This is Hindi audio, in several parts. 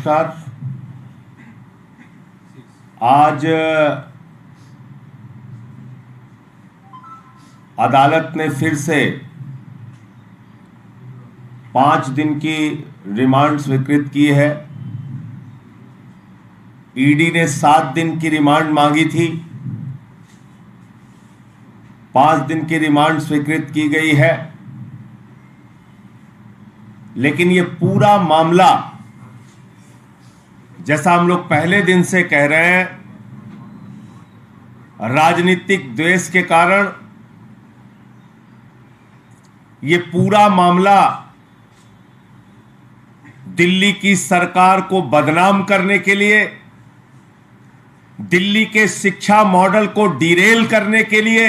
नमस्कार। आज अदालत ने फिर से 5 दिन की रिमांड स्वीकृत की है। ईडी ने 7 दिन की रिमांड मांगी थी, 5 दिन की रिमांड स्वीकृत की गई है। लेकिन ये पूरा मामला, जैसा हम लोग पहले दिन से कह रहे हैं, राजनीतिक द्वेष के कारण ये पूरा मामला दिल्ली की सरकार को बदनाम करने के लिए, दिल्ली के शिक्षा मॉडल को डिरेल करने के लिए,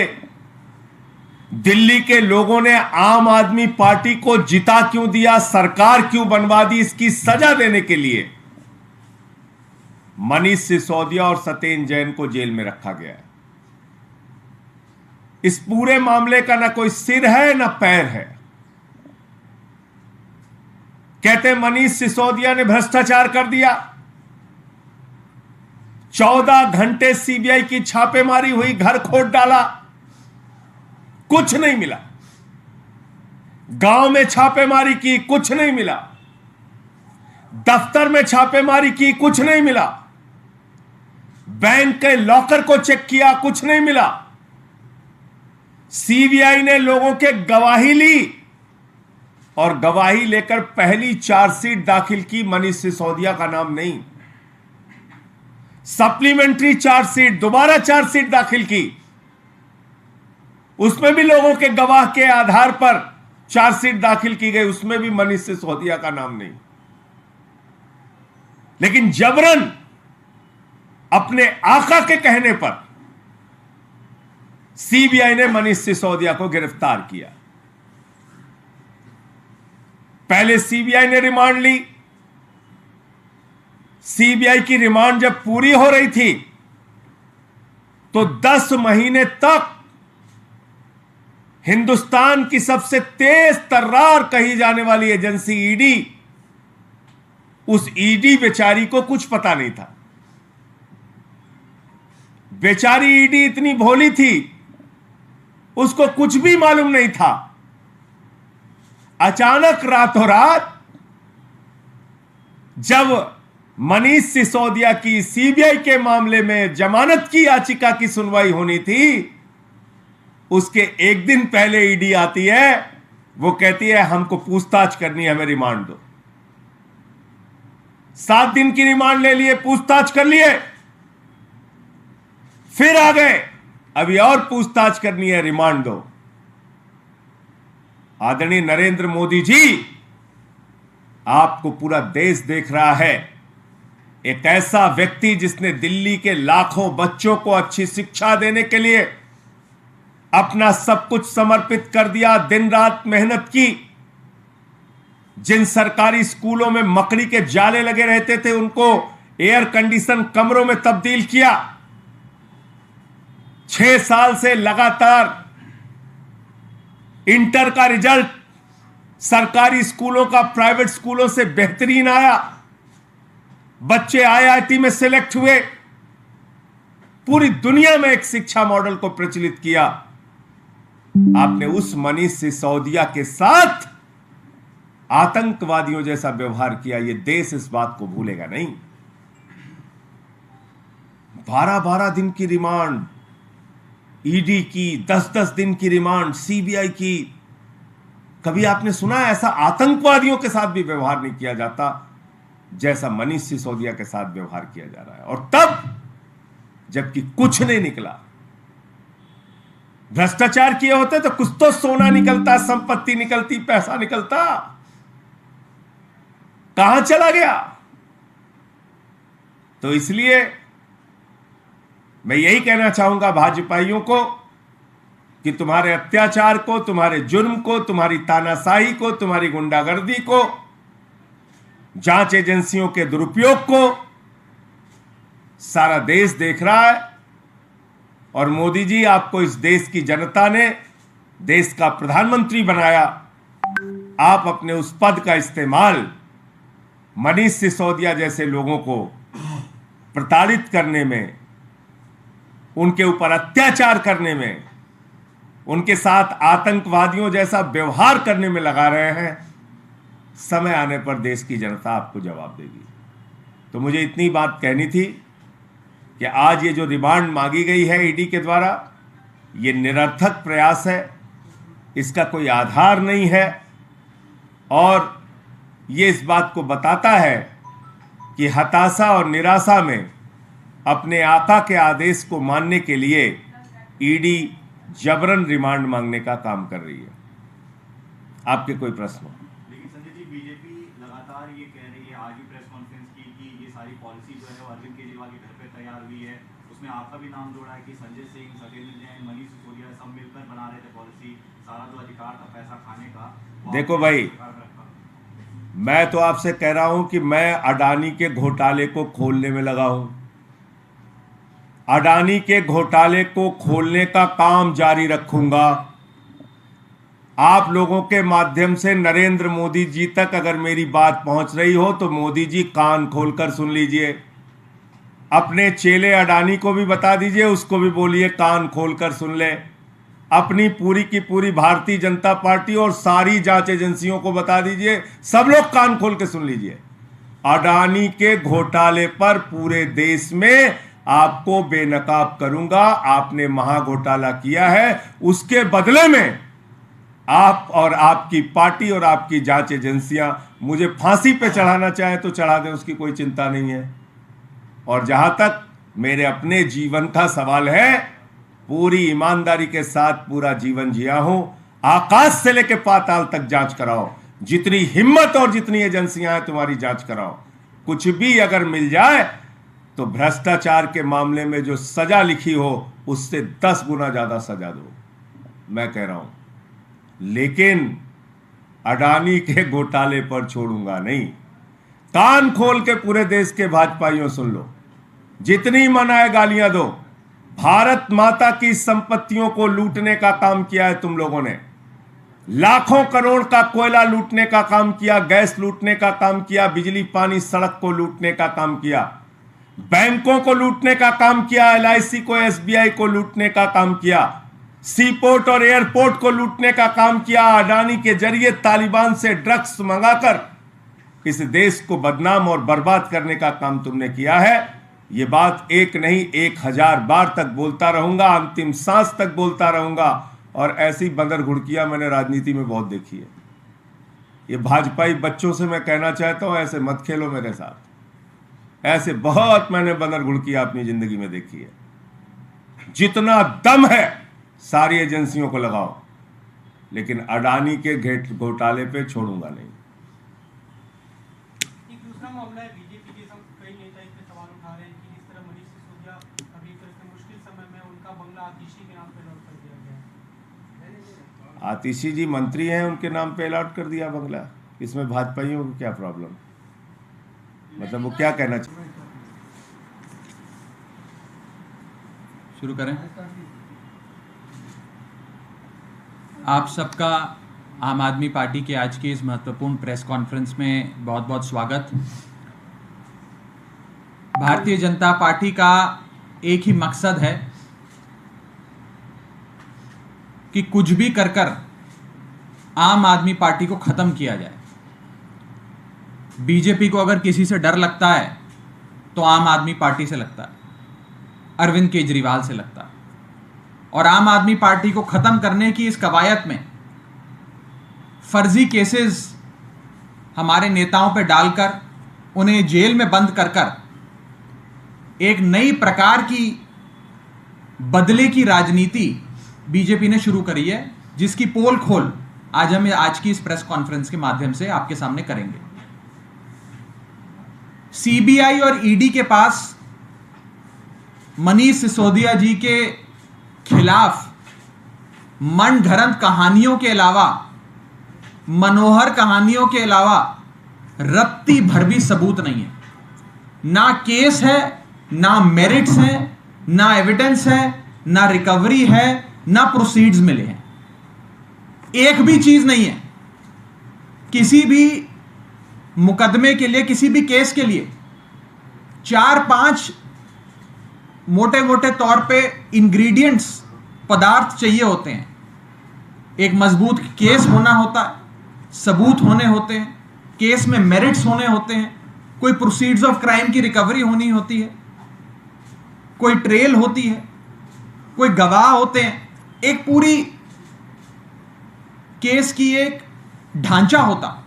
दिल्ली के लोगों ने आम आदमी पार्टी को जिता क्यों दिया, सरकार क्यों बनवा दी, इसकी सजा देने के लिए मनीष सिसोदिया और सत्येंद्र जैन को जेल में रखा गया है। इस पूरे मामले का ना कोई सिर है ना पैर है। कहते मनीष सिसोदिया ने भ्रष्टाचार कर दिया। 14 घंटे सीबीआई की छापेमारी हुई, घर खोद डाला, कुछ नहीं मिला। गांव में छापेमारी की, कुछ नहीं मिला। दफ्तर में छापेमारी की, कुछ नहीं मिला। बैंक के लॉकर को चेक किया, कुछ नहीं मिला। सीबीआई ने लोगों के गवाही ली और गवाही लेकर पहली चार्जशीट दाखिल की, मनीष सिसोदिया का नाम नहीं। सप्लीमेंट्री चार्जशीट, दोबारा चार्जशीट दाखिल की, उसमें भी लोगों के गवाह के आधार पर चार्जशीट दाखिल की गई, उसमें भी मनीष सिसोदिया का नाम नहीं। लेकिन जबरन अपने आका के कहने पर सीबीआई ने मनीष सिसोदिया को गिरफ्तार किया। पहले सीबीआई ने रिमांड ली। सीबीआई की रिमांड जब पूरी हो रही थी तो 10 महीने तक हिंदुस्तान की सबसे तेज तर्रार कही जाने वाली एजेंसी ईडी, उस ईडी बेचारी को कुछ पता नहीं था। बेचारी ईडी इतनी भोली थी, उसको कुछ भी मालूम नहीं था। अचानक रातों रात जब मनीष सिसोदिया की सीबीआई के मामले में जमानत की याचिका की सुनवाई होनी थी, उसके एक दिन पहले ईडी आती है, वो कहती है हमको पूछताछ करनी है, हमें रिमांड दो। 7 दिन की रिमांड ले लिए, पूछताछ कर लिए, फिर आ गए, अभी और पूछताछ करनी है, रिमांड दो। आदरणीय नरेंद्र मोदी जी, आपको पूरा देश देख रहा है। एक ऐसा व्यक्ति जिसने दिल्ली के लाखों बच्चों को अच्छी शिक्षा देने के लिए अपना सब कुछ समर्पित कर दिया, दिन रात मेहनत की, जिन सरकारी स्कूलों में मकड़ी के जाले लगे रहते थे उनको एयर कंडीशन कमरों में तब्दील किया। 6 साल से लगातार इंटर का रिजल्ट सरकारी स्कूलों का प्राइवेट स्कूलों से बेहतरीन आया। बच्चे आईआईटी में सिलेक्ट हुए। पूरी दुनिया में एक शिक्षा मॉडल को प्रचलित किया। आपने उस मनीष सिसोदिया के साथ आतंकवादियों जैसा व्यवहार किया। यह देश इस बात को भूलेगा नहीं। 12-12 दिन की रिमांड ईडी की, 10-10 दिन की रिमांड सीबीआई की। कभी आपने सुना ऐसा आतंकवादियों के साथ भी व्यवहार नहीं किया जाता जैसा मनीष सिसोदिया के साथ व्यवहार किया जा रहा है। और तब जबकि कुछ नहीं निकला। भ्रष्टाचार किए होते तो कुछ तो सोना निकलता, संपत्ति निकलती, पैसा निकलता। कहां चला गया? तो इसलिए मैं यही कहना चाहूंगा भाजपाइयों को कि तुम्हारे अत्याचार को, तुम्हारे जुर्म को, तुम्हारी तानाशाही को, तुम्हारी गुंडागर्दी को, जांच एजेंसियों के दुरुपयोग को सारा देश देख रहा है। और मोदी जी, आपको इस देश की जनता ने देश का प्रधानमंत्री बनाया। आप अपने उस पद का इस्तेमाल मनीष सिसोदिया जैसे लोगों को प्रताड़ित करने में, उनके ऊपर अत्याचार करने में, उनके साथ आतंकवादियों जैसा व्यवहार करने में लगा रहे हैं, समय आने पर देश की जनता आपको जवाब देगी। तो मुझे इतनी बात कहनी थी कि आज ये जो रिमांड मांगी गई है ईडी के द्वारा, ये निरर्थक प्रयास है, इसका कोई आधार नहीं है और ये इस बात को बताता है कि हताशा और निराशा में अपने आका के आदेश को मानने के लिए ईडी जबरन रिमांड मांगने का काम कर रही है। आपके कोई प्रश्न हो? लेकिन संजय जी, बीजेपी लगातार ये कह रही है, आज भी प्रेस कॉन्फ्रेंस की, कि ये सारी पॉलिसी जो है वो अरविंद केजरीवाल के घर पे तैयार हुई है। उसमें आपका भी नाम जोड़ा है कि संजय सिंह, सत्येंद्र जैन, मनीष सिसोदिया सब मिलकर बना रहे थे पॉलिसी। सारा जो अधिकार था पैसा खाने का, देखो भाई, मैं तो आपसे कह रहा हूं कि मैं अडानी के घोटाले को खोलने में लगा हूं। अडानी के घोटाले को खोलने का काम जारी रखूंगा। आप लोगों के माध्यम से नरेंद्र मोदी जी तक अगर मेरी बात पहुंच रही हो तो मोदी जी कान खोलकर सुन लीजिए। अपने चेले अडानी को भी बता दीजिए, उसको भी बोलिए कान खोलकर सुन ले। अपनी पूरी की पूरी भारतीय जनता पार्टी और सारी जांच एजेंसियों को बता दीजिए, सब लोग कान खोल के सुन लीजिए। अडानी के घोटाले पर पूरे देश में आपको बेनकाब करूंगा। आपने महाघोटाला किया है, उसके बदले में आप और आपकी पार्टी और आपकी जांच एजेंसियां मुझे फांसी पे चढ़ाना चाहे तो चढ़ा दें, उसकी कोई चिंता नहीं है। और जहां तक मेरे अपने जीवन का सवाल है, पूरी ईमानदारी के साथ पूरा जीवन जिया हूं। आकाश से लेकर पाताल तक जांच कराओ, जितनी हिम्मत और जितनी एजेंसियां हैं तुम्हारी जांच कराओ। कुछ भी अगर मिल जाए तो भ्रष्टाचार के मामले में जो सजा लिखी हो उससे 10 गुना ज्यादा सजा दो, मैं कह रहा हूं। लेकिन अडानी के घोटाले पर छोड़ूंगा नहीं। कान खोल के पूरे देश के भाजपाइयों सुन लो, जितनी मन आए गालियां दो। भारत माता की संपत्तियों को लूटने का काम किया है तुम लोगों ने। लाखों करोड़ का कोयला लूटने का काम किया, गैस लूटने का काम किया, बिजली पानी सड़क को लूटने का काम किया, बैंकों को लूटने का काम किया, एलआईसी को, एसबीआई को लूटने का काम किया, सीपोर्ट और एयरपोर्ट को लूटने का काम किया। अडानी के जरिए तालिबान से ड्रग्स मंगाकर इस देश को बदनाम और बर्बाद करने का काम तुमने किया है। यह बात एक नहीं 1000 बार तक बोलता रहूंगा, अंतिम सांस तक बोलता रहूंगा। और ऐसी बंदर घुड़कियां मैंने राजनीति में बहुत देखी है। ये भाजपाई बच्चों से मैं कहना चाहता हूं, ऐसे मत खेलो मेरे साथ। ऐसे बहुत मैंने बंदर घुड़कियां अपनी जिंदगी में देखी है। जितना दम है सारी एजेंसियों को लगाओ, लेकिन अडानी के घोटाले पे छोड़ूंगा नहीं। एक दूसरा मामला है, बीजेपी के कई नेता इस पे सवाल उठा रहे हैं कि जिस तरह मनीष सिसोदिया अभी एक तरह से मुश्किल समय में उनका बंगला आतिशी के नाम पे अलॉट कर दिया गया है। आतिशी जी मंत्री हैं, उनके नाम पे अलॉट कर दिया बंगला। इसमें भाजपाइयों को क्या प्रॉब्लम? मतलब वो क्या कहना चाहिए? शुरू करें। आप सबका आम आदमी पार्टी के आज के इस महत्वपूर्ण प्रेस कॉन्फ्रेंस में बहुत बहुत स्वागत। भारतीय जनता पार्टी का एक ही मकसद है कि कुछ भी कर कर आम आदमी पार्टी को खत्म किया जाए। बीजेपी को अगर किसी से डर लगता है तो आम आदमी पार्टी से लगता है, अरविंद केजरीवाल से लगता है। और आम आदमी पार्टी को खत्म करने की इस कवायद में फर्जी केसेस हमारे नेताओं पर डालकर उन्हें जेल में बंद कर कर एक नई प्रकार की बदले की राजनीति बीजेपी ने शुरू करी है, जिसकी पोल खोल आज हम आज की इस प्रेस कॉन्फ्रेंस के माध्यम से आपके सामने करेंगे। सीबीआई और ईडी के पास मनीष सिसोदिया जी के खिलाफ मनगढ़ंत कहानियों के अलावा, मनोहर कहानियों के अलावा रत्ती भर भी सबूत नहीं है। ना केस है, ना मेरिट्स है, ना एविडेंस है, ना रिकवरी है, ना प्रोसीड्स मिले हैं। एक भी चीज नहीं है। किसी भी मुकदमे के लिए, किसी भी केस के लिए 4-5 मोटे मोटे तौर पे इंग्रेडिएंट्स, पदार्थ चाहिए होते हैं। एक मजबूत केस होना होता है, सबूत होने होते हैं, केस में मेरिट्स होने होते हैं, कोई प्रोसीड्स ऑफ क्राइम की रिकवरी होनी होती है, कोई ट्रेल होती है, कोई गवाह होते हैं, एक पूरी केस की एक ढांचा होता।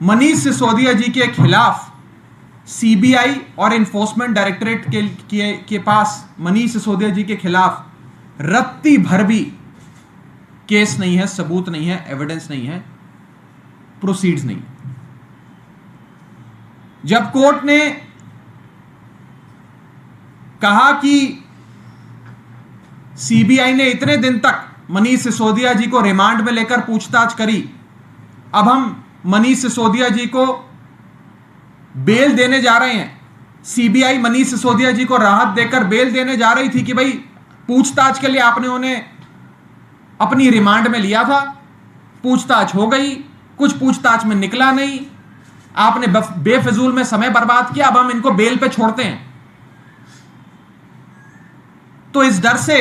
मनीष सिसोदिया जी के खिलाफ सीबीआई और इन्फोर्समेंट डायरेक्टरेट के पास मनीष सिसोदिया जी के खिलाफ रत्ती भर भी केस नहीं है, सबूत नहीं है, एविडेंस नहीं है, प्रोसीड्स नहीं है। जब कोर्ट ने कहा कि सीबीआई ने इतने दिन तक मनीष सिसोदिया जी को रिमांड में लेकर पूछताछ करी, अब हम मनीष सिसोदिया जी को बेल देने जा रहे हैं। सीबीआई मनीष सिसोदिया जी को राहत देकर बेल देने जा रही थी कि भाई पूछताछ के लिए आपने उन्हें अपनी रिमांड में लिया था, पूछताछ हो गई, कुछ पूछताछ में निकला नहीं, आपने बेफिजूल में समय बर्बाद किया, अब हम इनको बेल पे छोड़ते हैं। तो इस डर से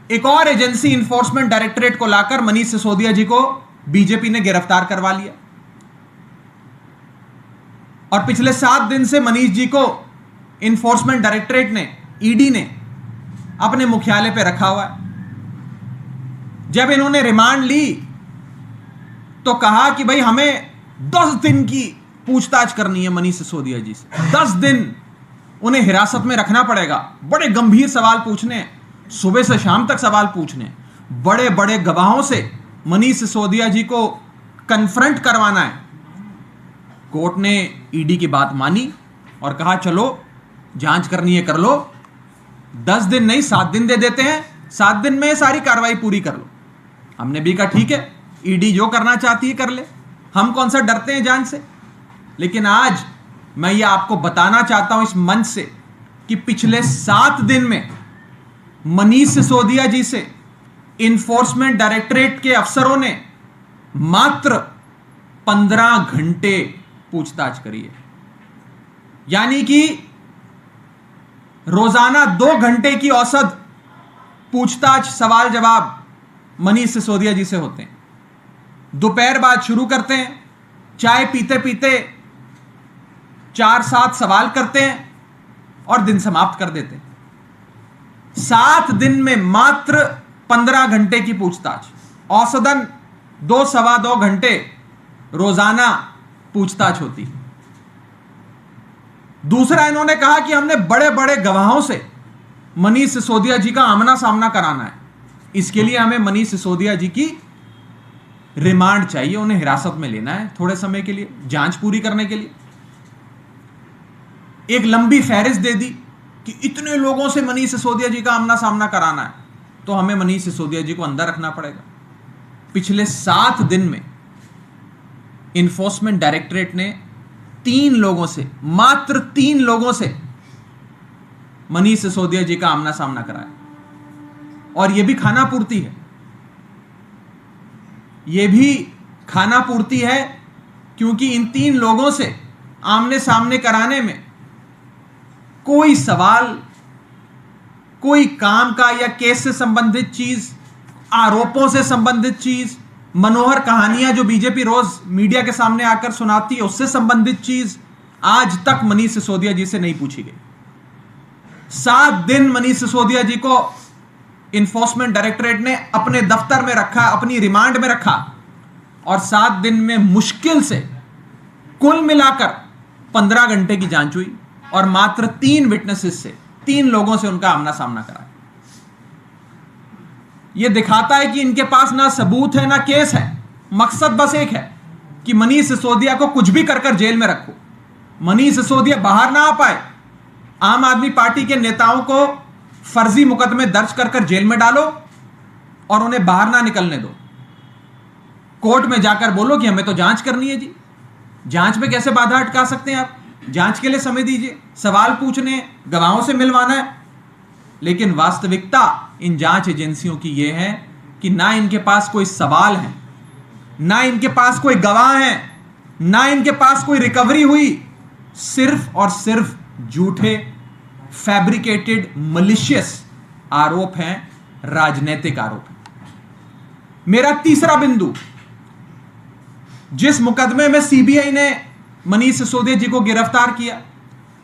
एक और एजेंसी इन्फोर्समेंट डायरेक्टरेट को लाकर मनीष सिसोदिया जी को बीजेपी ने गिरफ्तार करवा लिया और पिछले 7 दिन से मनीष जी को इन्फोर्समेंट डायरेक्टरेट ने, ईडी ने अपने मुख्यालय पे रखा हुआ है। जब इन्होंने रिमांड ली तो कहा कि भाई हमें 10 दिन की पूछताछ करनी है मनीष सिसोदिया जी से। 10 दिन उन्हें हिरासत में रखना पड़ेगा, बड़े गंभीर सवाल पूछने, सुबह से शाम तक सवाल पूछने, बड़े बड़े गवाहों से मनीष सिसोदिया जी को कन्फ्रंट करवाना है। कोर्ट ने ईडी की बात मानी और कहा चलो जांच करनी है कर लो, 10 दिन नहीं 7 दिन दे देते हैं, 7 दिन में सारी कार्रवाई पूरी कर लो। हमने भी कहा ठीक है, ईडी जो करना चाहती है कर ले, हम कौन सा डरते हैं जांच से। लेकिन आज मैं ये आपको बताना चाहता हूं इस मंच से कि पिछले 7 दिन में मनीष सिसोदिया जी से इन्फोर्समेंट डायरेक्टरेट के अफसरों ने मात्र 15 घंटे पूछताछ करी है। यानी कि रोजाना 2 घंटे की औसत पूछताछ, सवाल जवाब मनीष सिसोदिया जी से होते हैं। दोपहर बाद शुरू करते हैं, चाय पीते पीते 4-7 सवाल करते हैं और दिन समाप्त कर देते हैं। 7 दिन में मात्र 15 घंटे की पूछताछ, औसतन 2-2.25 घंटे रोजाना पूछताछ होती है। दूसरा, इन्होंने कहा कि हमने बड़े बड़े गवाहों से मनीष सिसोदिया जी का आमना सामना कराना है, इसके लिए हमें मनीष सिसोदिया जी की रिमांड चाहिए, उन्हें हिरासत में लेना है थोड़े समय के लिए, जांच पूरी करने के लिए। एक लंबी फहरिस्त दे दी कि इतने लोगों से मनीष सिसोदिया जी का आमना सामना कराना है, तो हमें मनीष सिसोदिया जी को अंदर रखना पड़ेगा। पिछले 7 दिन में इन्फोर्समेंट डायरेक्टरेट ने 3 लोगों से, मात्र 3 लोगों से मनीष सिसोदिया जी का आमना सामना कराया। और यह भी खाना पूर्ति है, यह भी खाना पूर्ति है, क्योंकि इन 3 लोगों से आमने सामने कराने में कोई सवाल, कोई काम का या केस से संबंधित चीज, आरोपों से संबंधित चीज, मनोहर कहानियां जो बीजेपी रोज मीडिया के सामने आकर सुनाती है उससे संबंधित चीज आज तक मनीष सिसोदिया जी से नहीं पूछी गई। 7 दिन मनीष सिसोदिया जी को इन्फोर्समेंट डायरेक्टरेट ने अपने दफ्तर में रखा, अपनी रिमांड में रखा, और 7 दिन में मुश्किल से कुल मिलाकर 15 घंटे की जांच हुई और मात्र 3 विटनेसेस से, 3 लोगों से उनका आमना सामना कराया। यह दिखाता है कि इनके पास ना सबूत है ना केस है, मकसद बस एक है कि मनीष सिसोदिया को कुछ भी कर कर जेल में रखो, मनीष सिसोदिया बाहर ना आ पाए। आम आदमी पार्टी के नेताओं को फर्जी मुकदमे दर्ज कर कर जेल में डालो और उन्हें बाहर ना निकलने दो। कोर्ट में जाकर बोलो कि हमें तो जांच करनी है जी, जांच में कैसे बाधा अटका सकते हैं आप, जांच के लिए समय दीजिए, सवाल पूछने, गवाहों से मिलवाना है। लेकिन वास्तविकता इन जांच एजेंसियों की यह है कि ना इनके पास कोई सवाल है, ना इनके पास कोई गवाह है, ना इनके पास कोई रिकवरी हुई, सिर्फ और सिर्फ झूठे, फैब्रिकेटेड, मलिशियस आरोप हैं, राजनीतिक आरोप हैं। मेरा तीसरा बिंदु, जिस मुकदमे में सीबीआई ने मनीष सिसोदिया जी को गिरफ्तार किया,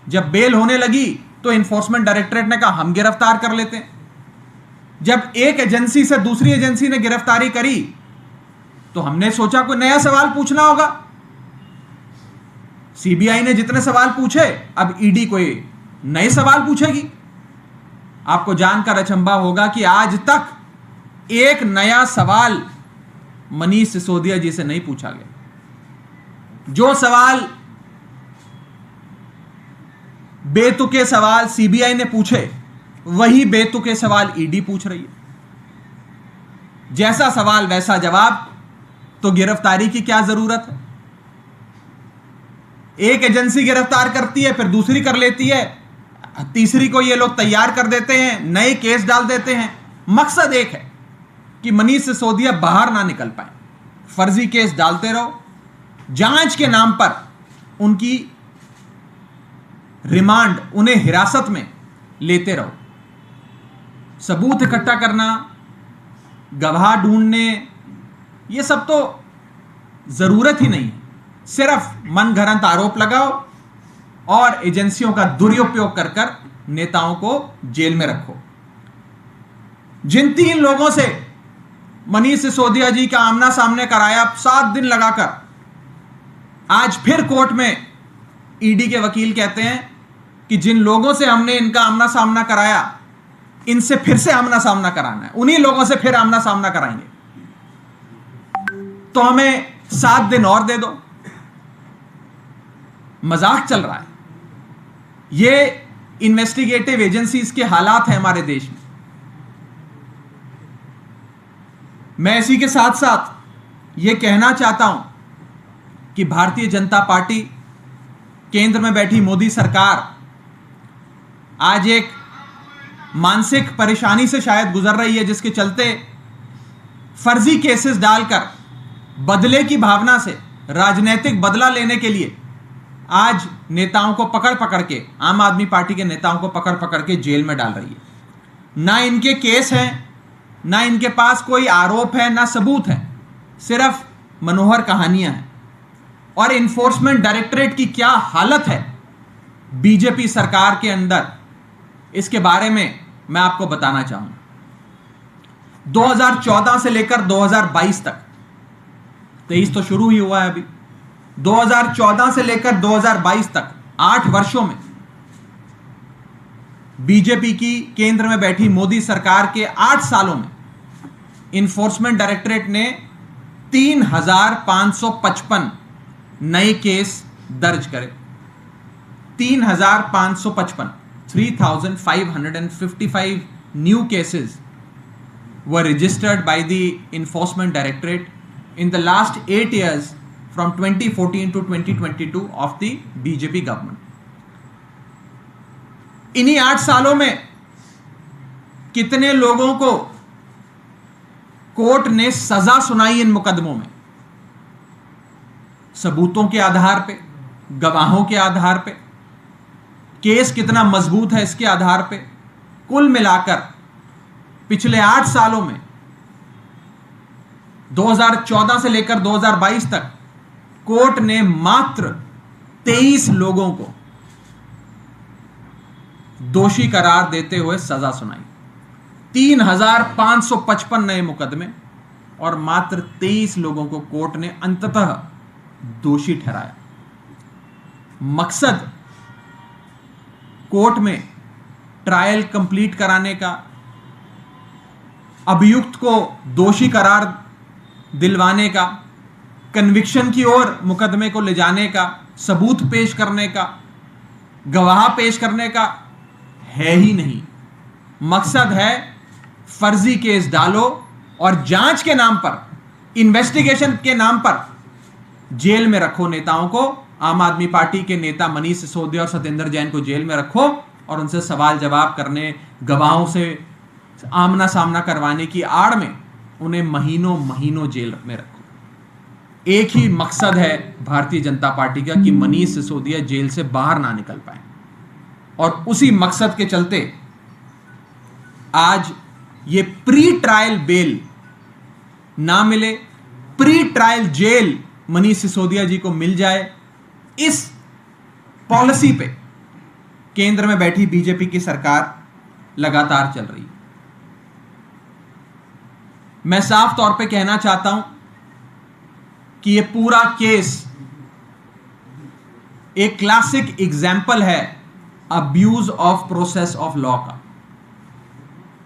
जब बेल होने लगी तो एनफोर्समेंट डायरेक्टरेट ने कहा हम गिरफ्तार कर लेते हैं। जब एक एजेंसी से दूसरी एजेंसी ने गिरफ्तारी करी तो हमने सोचा कोई नया सवाल पूछना होगा। सीबीआई ने जितने सवाल पूछे, अब ईडी कोई नए सवाल पूछेगी। आपको जानकर अचंभा होगा कि आज तक एक नया सवाल मनीष सिसोदिया जी से नहीं पूछा गया। जो सवाल बेतुके सवाल सीबीआई ने पूछे, वही बेतुके सवाल ईडी पूछ रही है। जैसा सवाल वैसा जवाब, तो गिरफ्तारी की क्या जरूरत है? एक एजेंसी गिरफ्तार करती है, फिर दूसरी कर लेती है, तीसरी को ये लोग तैयार कर देते हैं, नए केस डाल देते हैं। मकसद एक है कि मनीष सिसोदिया बाहर ना निकल पाए, फर्जी केस डालते रहो, जांच के नाम पर उनकी रिमांड, उन्हें हिरासत में लेते रहो। सबूत इकट्ठा करना, गवाह ढूंढने, ये सब तो जरूरत ही नहीं है। सिर्फ मनगढ़ंत आरोप लगाओ और एजेंसियों का दुरुपयोग कर कर नेताओं को जेल में रखो। जिन 3 लोगों से मनीष सिसोदिया जी का आमना सामने कराया 7 दिन लगाकर, आज फिर कोर्ट में ईडी के वकील कहते हैं कि जिन लोगों से हमने इनका आमना सामना कराया, इनसे फिर से आमना सामना कराना है, उन्हीं लोगों से फिर आमना सामना कराएंगे, तो हमें 7 दिन और दे दो। मजाक चल रहा है। ये इन्वेस्टिगेटिव एजेंसीज के हालात हैं हमारे देश में। मैं इसी के साथ साथ यह कहना चाहता हूं कि भारतीय जनता पार्टी, केंद्र में बैठी मोदी सरकार आज एक मानसिक परेशानी से शायद गुजर रही है, जिसके चलते फर्जी केसेस डालकर बदले की भावना से, राजनीतिक बदला लेने के लिए आज नेताओं को पकड़ पकड़ के, आम आदमी पार्टी के नेताओं को पकड़ पकड़ के जेल में डाल रही है। ना इनके केस हैं, ना इनके पास कोई आरोप है, ना सबूत है, सिर्फ मनोहर कहानियां हैं। और इन्फोर्समेंट डायरेक्टरेट की क्या हालत है बीजेपी सरकार के अंदर, इसके बारे में मैं आपको बताना चाहूंगा। 2014 से लेकर 2022 तक, 23 तो शुरू ही हुआ है अभी, 2014 से लेकर 2022 तक 8 वर्षों में बीजेपी की केंद्र में बैठी मोदी सरकार के 8 सालों में इन्फोर्समेंट डायरेक्टरेट ने 3,555 नए केस दर्ज करे। 3,555, 3,555 new cases were registered by the Enforcement Directorate in the last 8 years from 2014 to 2022 of the BJP government. इन्हीं 8 सालों में कितने लोगों को कोर्ट ने सजा सुनाई इन मुकदमों में? सबूतों के आधार पे, गवाहों के आधार पे, केस कितना मजबूत है इसके आधार पे, कुल मिलाकर पिछले 8 सालों में 2014 से लेकर 2022 तक कोर्ट ने मात्र 23 लोगों को दोषी करार देते हुए सजा सुनाई। 3,555 नए मुकदमे और मात्र 23 लोगों को कोर्ट ने अंततः दोषी ठहराया। मकसद कोर्ट में ट्रायल कंप्लीट कराने का, अभियुक्त को दोषी करार दिलवाने का, कन्विक्शन की ओर मुकदमे को ले जाने का, सबूत पेश करने का, गवाह पेश करने का है ही नहीं। मकसद है फर्जी केस डालो और जांच के नाम पर, इन्वेस्टिगेशन के नाम पर जेल में रखो नेताओं को। आम आदमी पार्टी के नेता मनीष सिसोदिया और सत्येंद्र जैन को जेल में रखो और उनसे सवाल जवाब करने, गवाहों से आमना सामना करवाने की आड़ में उन्हें महीनों महीनों जेल में रखो। एक ही मकसद है भारतीय जनता पार्टी का कि मनीष सिसोदिया जेल से बाहर ना निकल पाए, और उसी मकसद के चलते आज ये प्री ट्रायल बेल ना मिले, pre trial jail Manish Sisodia ji को मिल जाए, इस पॉलिसी पे केंद्र में बैठी बीजेपी की सरकार लगातार चल रही है। मैं साफ तौर पे कहना चाहता हूं कि यह पूरा केस एक क्लासिक एग्जाम्पल है abuse of process of law का।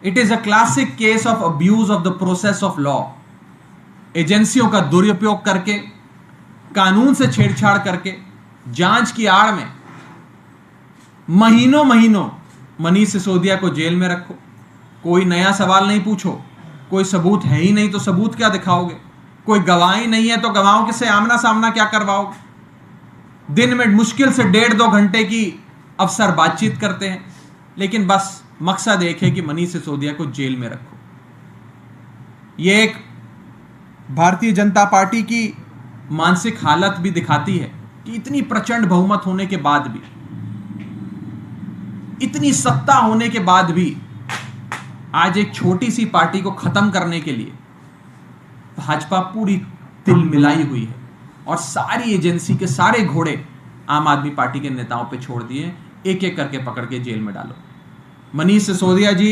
It is a classic case of abuse of the process of law. एजेंसियों का दुरुपयोग करके, कानून से छेड़छाड़ करके, जांच की आड़ में महीनों महीनों मनीष सिसोदिया को जेल में रखो, कोई नया सवाल नहीं पूछो, कोई सबूत है ही नहीं तो सबूत क्या दिखाओगे, कोई गवाह ही नहीं है तो गवाहों के से आमना सामना क्या करवाओगे, दिन में मुश्किल से 1.5-2 घंटे की अफसर बातचीत करते हैं, लेकिन बस मकसद एक है कि मनीष सिसोदिया को जेल में रखो। यह एक भारतीय जनता पार्टी की मानसिक हालत भी दिखाती है कि इतनी प्रचंड बहुमत होने के बाद भी, इतनी सत्ता होने के बाद भी आज एक छोटी सी पार्टी को खत्म करने के लिए भाजपा पूरी तिल मिलाई हुई है और सारी एजेंसी के सारे घोड़े आम आदमी पार्टी के नेताओं पे छोड़ दिए, एक एक करके पकड़ के जेल में डालो। मनीष सिसोदिया जी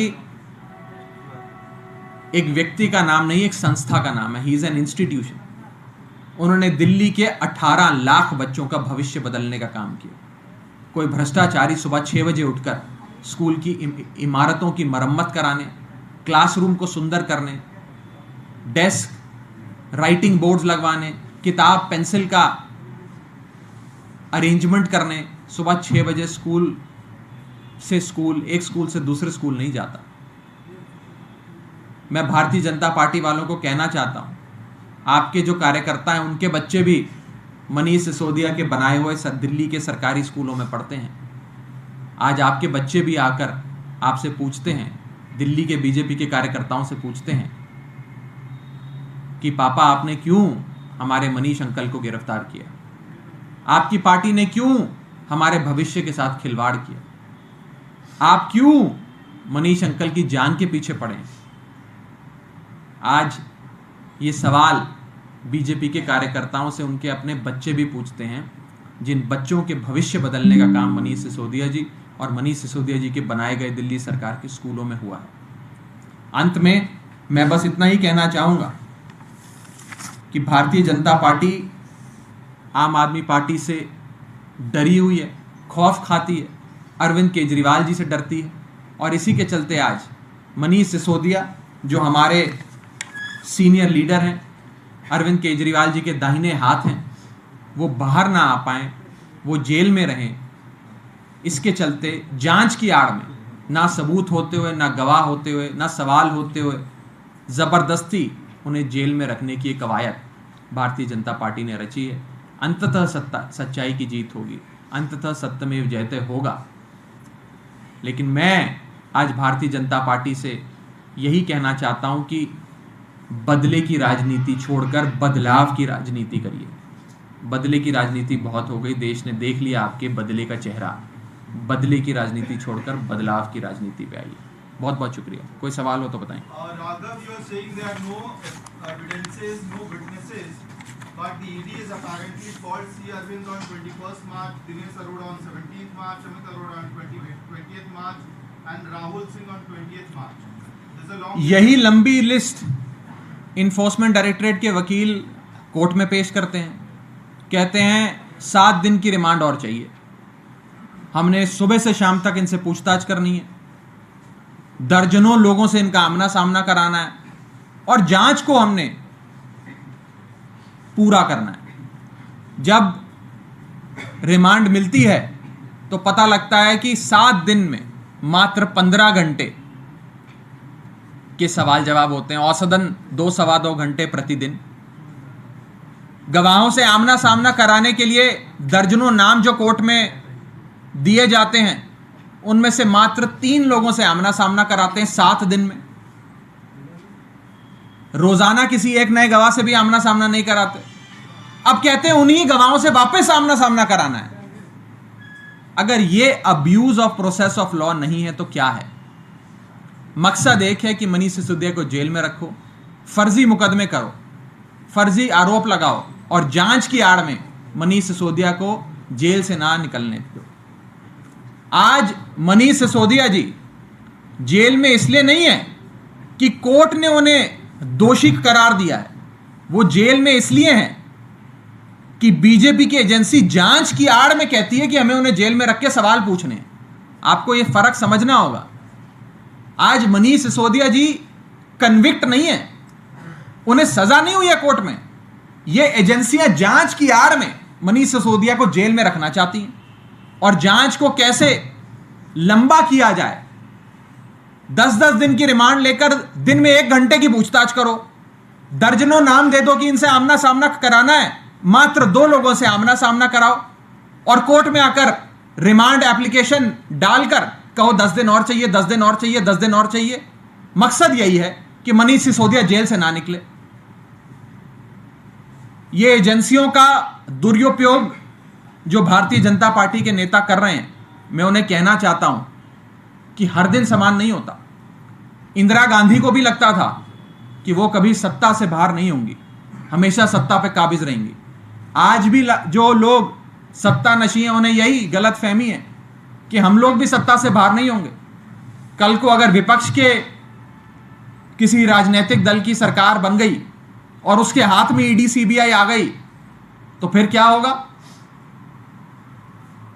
एक व्यक्ति का नाम नहीं, एक संस्था का नाम है। He is an institution. उन्होंने दिल्ली के 18 लाख बच्चों का भविष्य बदलने का काम किया। कोई भ्रष्टाचारी सुबह 6 बजे उठकर स्कूल की इमारतों की मरम्मत कराने, क्लासरूम को सुंदर करने, डेस्क, राइटिंग बोर्ड्स लगवाने, किताब पेंसिल का अरेंजमेंट करने, सुबह 6 बजे स्कूल से स्कूल, एक स्कूल से दूसरे स्कूल नहीं जाता। मैं भारतीय जनता पार्टी वालों को कहना चाहता हूं, आपके जो कार्यकर्ता हैं उनके बच्चे भी मनीष सिसोदिया के बनाए हुए दिल्ली के सरकारी स्कूलों में पढ़ते हैं। आज आपके बच्चे भी आकर आपसे पूछते हैं, दिल्ली के बीजेपी के कार्यकर्ताओं से पूछते हैं कि पापा आपने क्यों हमारे मनीष अंकल को गिरफ्तार किया, आपकी पार्टी ने क्यों हमारे भविष्य के साथ खिलवाड़ किया, आप क्यों मनीष अंकल की जान के पीछे पड़े। आज ये सवाल बीजेपी के कार्यकर्ताओं से उनके अपने बच्चे भी पूछते हैं, जिन बच्चों के भविष्य बदलने का काम मनीष सिसोदिया जी और मनीष सिसोदिया जी के बनाए गए दिल्ली सरकार के स्कूलों में हुआ है। अंत में मैं बस इतना ही कहना चाहूंगा कि भारतीय जनता पार्टी आम आदमी पार्टी से डरी हुई है, खौफ खाती है, अरविंद केजरीवाल जी से डरती है, और इसी के चलते आज मनीष सिसोदिया जो हमारे सीनियर लीडर हैं, अरविंद केजरीवाल जी के दाहिने हाथ हैं, वो बाहर ना आ पाएं, वो जेल में रहें। इसके चलते जांच की आड़ में ना सबूत होते हुए, ना गवाह होते हुए, ना सवाल होते हुए ज़बरदस्ती उन्हें जेल में रखने की एक कवायद भारतीय जनता पार्टी ने रची है। अंततः सच्चाई की जीत होगी, अंततः सत्यमेव जयते होगा। लेकिन मैं आज भारतीय जनता पार्टी से यही कहना चाहता हूं कि बदले की राजनीति छोड़कर बदलाव की राजनीति करिए। बदले की राजनीति बहुत हो गई, देश ने देख लिया आपके बदले का चेहरा। बदले की राजनीति छोड़कर बदलाव की राजनीति पे आइए। बहुत बहुत शुक्रिया। कोई सवाल हो तो बताएं। Raghav, you are saying there are no evidences, no witnesses, but the ED is apparently called C. Arvind on 21st March, Dinesh Arora on 17th March, Amit Arora on 20th March, and Rahul Singh on 20th March. There's a long यही लंबी लिस्ट इन्फोर्समेंट डायरेक्टरेट के वकील कोर्ट में पेश करते हैं, कहते हैं 7 दिन की रिमांड और चाहिए। हमने सुबह से शाम तक इनसे पूछताछ करनी है, दर्जनों लोगों से इनका आमना सामना कराना है और जांच को हमने पूरा करना है। जब रिमांड मिलती है तो पता लगता है कि 7 दिन में मात्र 15 घंटे के सवाल जवाब होते हैं, औसतन 2-2.25 घंटे प्रतिदिन। गवाहों से आमना सामना कराने के लिए दर्जनों नाम जो कोर्ट में दिए जाते हैं, उनमें से मात्र 3 लोगों से आमना सामना कराते हैं 7 दिन में। रोजाना किसी एक नए गवाह से भी आमना सामना नहीं कराते। अब कहते हैं उन्हीं गवाहों से वापस आमना सामना कराना है। अगर ये abuse of process of law नहीं है तो क्या है? मकसद एक है कि मनीष सिसोदिया को जेल में रखो, फर्जी मुकदमे करो, फर्जी आरोप लगाओ और जांच की आड़ में मनीष सिसोदिया को जेल से ना निकलने दो। आज मनीष सिसोदिया जी जेल में इसलिए नहीं है कि कोर्ट ने उन्हें दोषी करार दिया है, वो जेल में इसलिए हैं कि बीजेपी की एजेंसी जांच की आड़ में कहती है कि हमें उन्हें जेल में रख के सवाल पूछने हैं। आपको यह फर्क समझना होगा। आज मनीष सिसोदिया जी कन्विक्ट नहीं है, उन्हें सजा नहीं हुई है कोर्ट में। ये एजेंसियां जांच की आड़ में मनीष सिसोदिया को जेल में रखना चाहती हैं और जांच को कैसे लंबा किया जाए। 10-10 दिन की रिमांड लेकर दिन में 1 घंटे की पूछताछ करो, दर्जनों नाम दे दो कि इनसे आमना सामना कराना है, मात्र 2 लोगों से आमना सामना कराओ और कोर्ट में आकर रिमांड एप्लीकेशन डालकर कहो 10 दिन और चाहिए, 10 दिन और चाहिए, 10 दिन और चाहिए। मकसद यही है कि मनीष सिसोदिया जेल से ना निकले। ये एजेंसियों का दुरुपयोग जो भारतीय जनता पार्टी के नेता कर रहे हैं, मैं उन्हें कहना चाहता हूं कि हर दिन समान नहीं होता। इंदिरा गांधी को भी लगता था कि वो कभी सत्ता से बाहर नहीं होंगी, हमेशा सत्ता पे काबिज रहेंगी। आज भी जो लोग सत्ता नशी हैं उन्हें यही गलत फहमी है कि हम लोग भी सत्ता से बाहर नहीं होंगे। कल को अगर विपक्ष के किसी राजनीतिक दल की सरकार बन गई और उसके हाथ में ईडी सीबीआई आ गई तो फिर क्या होगा?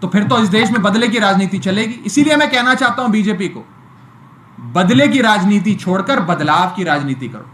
तो फिर तो इस देश में बदले की राजनीति चलेगी। इसीलिए मैं कहना चाहता हूं बीजेपी को, बदले की राजनीति छोड़कर बदलाव की राजनीति करो।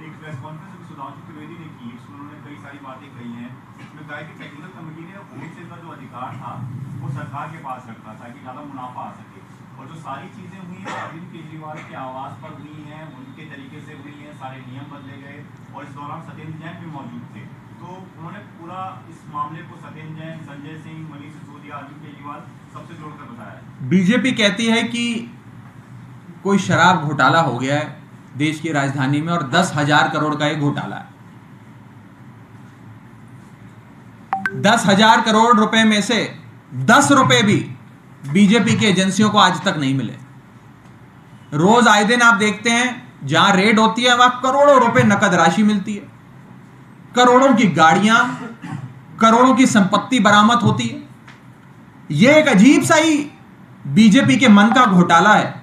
एक प्रेस कॉन्फ्रेंस में सुधांशु त्रिवेदी ने की, उसमें उन्होंने कई सारी बातें कही हैं। उसमें कहा कि टेक्निकल कमेटी ने होलसेल का जो अधिकार था वो सरकार के पास रखा ताकि ज्यादा मुनाफा आ सके, और जो सारी चीजें हुई हैं अरविंद केजरीवाल के आवास पर हुई हैं, उनके तरीके से हुई हैं, सारे नियम बदले गए और इस दौरान सत्येंद्र जैन भी मौजूद थे। तो उन्होंने पूरा इस मामले को सत्येंद्र जैन, संजय सिंह, मनीष सिसोदिया, अरविंद केजरीवाल सबसे जोड़कर बताया है। बीजेपी कहती है कि कोई शराब घोटाला हो गया है देश की राजधानी में और 10,000 करोड़ का एक घोटाला है। 10,000 करोड़ रुपए में से 10 रुपए भी बीजेपी की एजेंसियों को आज तक नहीं मिले। रोज आए दिन आप देखते हैं जहां रेड होती है वहां करोड़ों रुपए नकद राशि मिलती है, करोड़ों की गाड़ियां, करोड़ों की संपत्ति बरामद होती है। यह एक अजीब सा ही बीजेपी के मन का घोटाला है,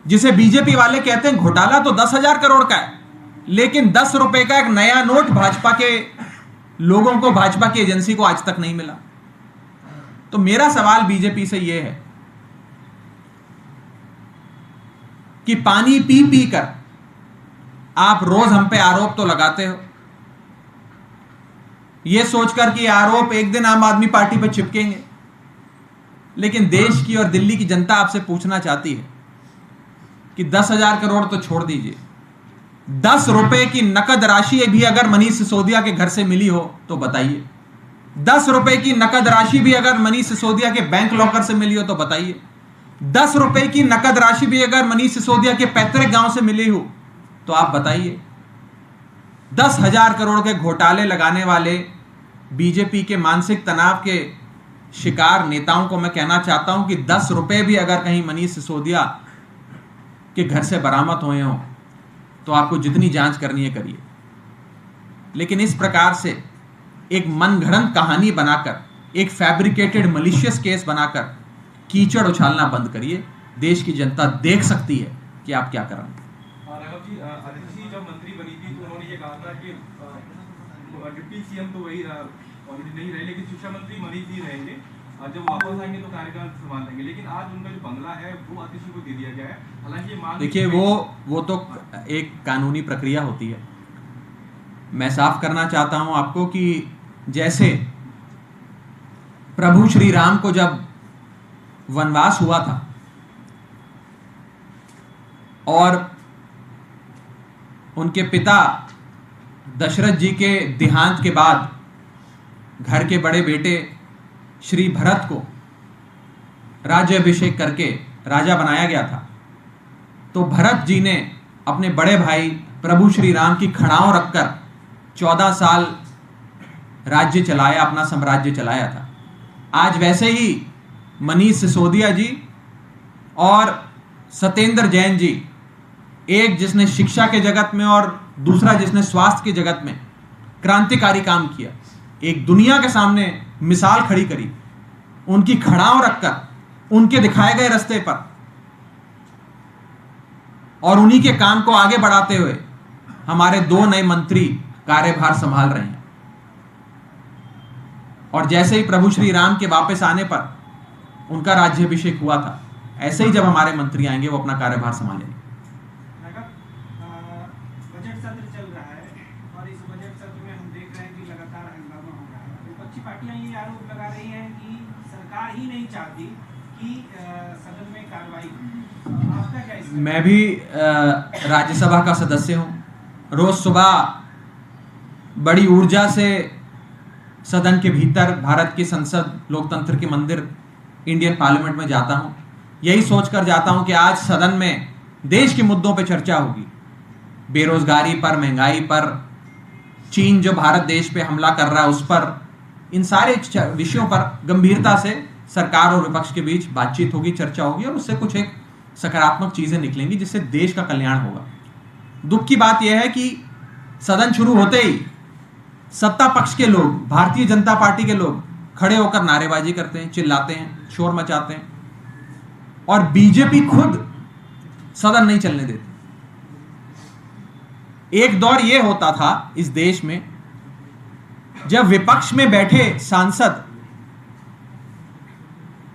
जिसे बीजेपी वाले कहते हैं घोटाला तो 10,000 करोड़ का है, लेकिन 10 रुपए का एक नया नोट भाजपा के लोगों को, भाजपा की एजेंसी को आज तक नहीं मिला। तो मेरा सवाल बीजेपी से यह है कि पानी पी पी कर आप रोज हम पे आरोप तो लगाते हो, यह सोचकर कि आरोप एक दिन आम आदमी पार्टी पर चिपकेंगे, लेकिन देश की और दिल्ली की जनता आपसे पूछना चाहती है कि 10,000 करोड़ तो छोड़ दीजिए, 10 रुपए की नकद राशि भी अगर मनीष सिसोदिया के घर से मिली हो तो बताइए। 10 रुपए की नकद राशि भी अगर मनीष सिसोदिया के बैंक लॉकर से मिली हो तो बताइए। 10 रुपए की नकद राशि भी अगर मनीष सिसोदिया के पैतृक गांव से मिली हो तो आप बताइए। 10,000 करोड़ के घोटाले लगाने वाले बीजेपी के मानसिक तनाव के शिकार नेताओं को मैं कहना चाहता हूं कि 10 रुपए भी अगर कहीं मनीष सिसोदिया के घर से बरामद हुए हों तो आपको जितनी जांच करनी है करिए, लेकिन इस प्रकार से एक मनगढ़ंत कहानी बनाकर, एक फैब्रिकेटेड मलिशियस केस बनाकर कीचड़ उछालना बंद करिए। देश की जनता देख सकती है कि आप क्या कर रहे हैं। राघव जी, अदिति जब मंत्री बनी थी तो उन्होंने ये कहा था कि डिप्टी सीएम तो वही ऑलरेडी नहीं रहे, लेकिन शिक्षा मंत्री मनीष जी रहेंगे, और जब वापस आएंगे तो कार्यकाल संभाल लेंगे। लेकिन आज उनका जो बंगला है वो आतिशी को दे दिया गया है। हालांकि मांग, देखिए वो तो एक कानूनी प्रक्रिया होती है। मैं साफ करना चाहता हूं आपको कि जैसे प्रभु श्री राम को जब वनवास हुआ था और उनके पिता दशरथ जी के देहांत के बाद घर के बड़े बेटे श्री भरत को राज्याभिषेक करके राजा बनाया गया था, तो भरत जी ने अपने बड़े भाई प्रभु श्री राम की खड़ाओं रखकर 14 साल राज्य चलाया, अपना साम्राज्य चलाया था। आज वैसे ही मनीष सिसोदिया जी और सत्येंद्र जैन जी, एक जिसने शिक्षा के जगत में और दूसरा जिसने स्वास्थ्य के जगत में क्रांतिकारी काम किया, एक दुनिया के सामने मिसाल खड़ी करी, उनकी खड़ाओं रखकर उनके दिखाए गए रास्ते पर और उन्हीं के काम को आगे बढ़ाते हुए हमारे 2 नए मंत्री कार्यभार संभाल रहे हैं। और जैसे ही प्रभु श्री राम के वापस आने पर उनका राज्याभिषेक हुआ था, ऐसे ही जब हमारे मंत्री आएंगे वो अपना कार्यभार संभालेंगे। बजट सत्र चल रहा है और इस बजट सत्र में हम देख रहे हैं कि लगातार हंगामा हो रहा है। विपक्षी पार्टियां ये आरोप लगा रही हैं कि सरकार ही नहीं चाहती कि सदन में कार्रवाई हो। आपका क्या इसमें? मैं भी राज्यसभा का सदस्य हूं। रोज सुबह बड़ी ऊर्जा से सदन के भीतर भारत की संसद, लोकतंत्र के मंदिर, इंडियन पार्लियामेंट में जाता हूं। यही सोचकर जाता हूं कि आज सदन में देश के मुद्दों पर चर्चा होगी, बेरोजगारी पर, महंगाई पर, चीन जो भारत देश पे हमला कर रहा है उस पर, इन सारे विषयों पर गंभीरता से सरकार और विपक्ष के बीच बातचीत होगी, चर्चा होगी और उससे कुछ एक सकारात्मक चीजें निकलेंगी जिससे देश का कल्याण होगा। दुख की बात यह है कि सदन शुरू होते ही सत्ता पक्ष के लोग, भारतीय जनता पार्टी के लोग खड़े होकर नारेबाजी करते हैं, चिल्लाते हैं, शोर मचाते हैं और बीजेपी खुद सदन नहीं चलने देती। एक दौर यह होता था इस देश में जब विपक्ष में बैठे सांसद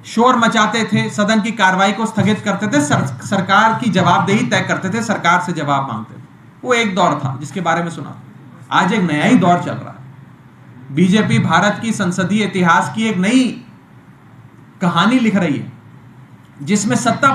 शोर मचाते थे, सदन की कार्रवाई को स्थगित करते थे, सरकार की जवाबदेही तय करते थे, सरकार से जवाब मांगते थे। वो एक दौर था जिसके बारे में सुना। आज एक नया ही दौर चल रहा है। बीजेपी भारत की संसदीय इतिहास की एक नई कहानी लिख रही है जिसमें सत्ता